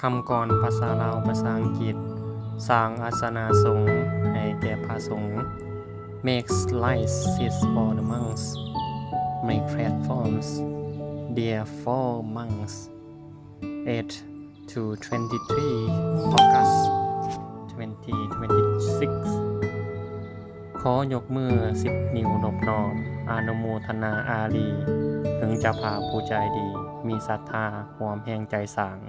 คำกรภาษาลาวภาษาอังกฤษสร้างอาสนะสงฆ์ให้แก่พระสงฆ์ makes light seats for the monks make platforms there for monks 8 to 23 August 2026 ขอยกมือ10นิ้วนบน้อมอนุโมทนาอารีถึงเจ้าภาพผู้ใจดีมีศรัทธาความแห่งใจสร้าง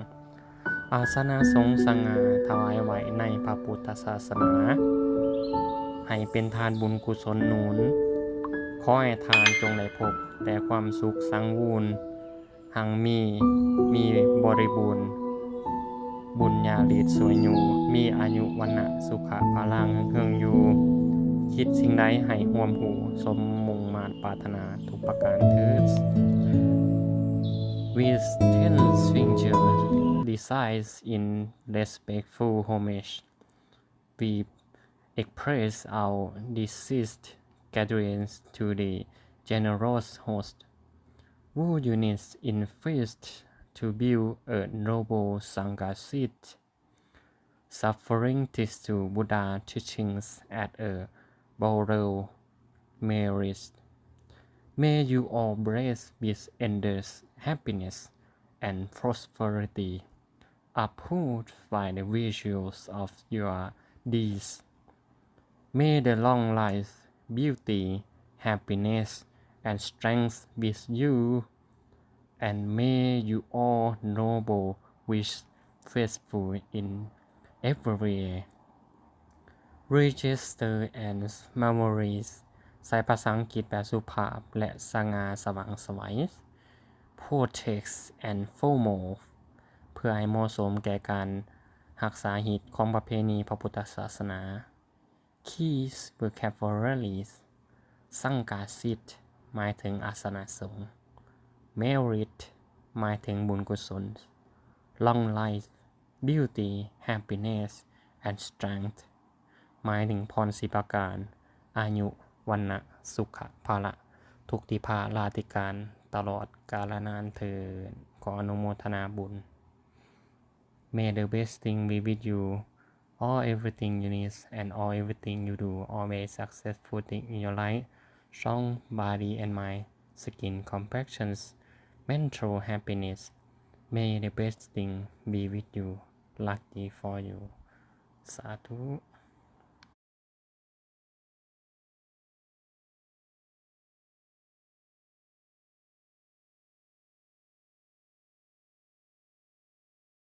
อาสนะสงฆ์สง่าถวายไว้ในพระพุทธศาสนาให้เป็นทานบุญกุศลหนุนขอให้ทานจงได้พบแต่ความสุขสังวูนหังมีบริบูรณ์บุญญาฤทธิ์สวยอยู่มีอายุวรรณะสุขะพลังเฮืองอยู่คิดสิ่งใดให้ร่วมหูสมมุ่งมาตรปรารถนาทุกประการเถิด With 10 strangers decides in respectful homage we express our deceased gatherings to the generous host who unites in faith to build a noble Sangha seat suffering this to Buddha teachings at a borrowed merit. May you all bless with endless happiness and prosperity, upheld by the virtues of your deeds. May the long life, beauty, happiness, and strength with you, and may you all noble wish faithful in every way. Register and memories ใช้ภาษาอังกฤษแบบสุภาพและสง่าสว่างไสว Protect and foremost เพื่อให้เหมาะสมแก่การรักษาหิตของประเพณีพระพุทธศาสนา Keys vocabularies สังฆาสิทธิ์หมายถึงอาสนะสงฆ์ Merit หมายถึงบุญกุศล Long life beauty happiness and strength หมายถึงพรสิประการอายุวรรณะสุขะภละทุกติภาลาธิการตลอดกาลนานเถิดขออนุโมทนาบุญ May the best thing be with you all everything you need and all everything you do always successful thing in your life strong body and mind skin complexions mental happiness May the best thing be with you lucky for you สาธุ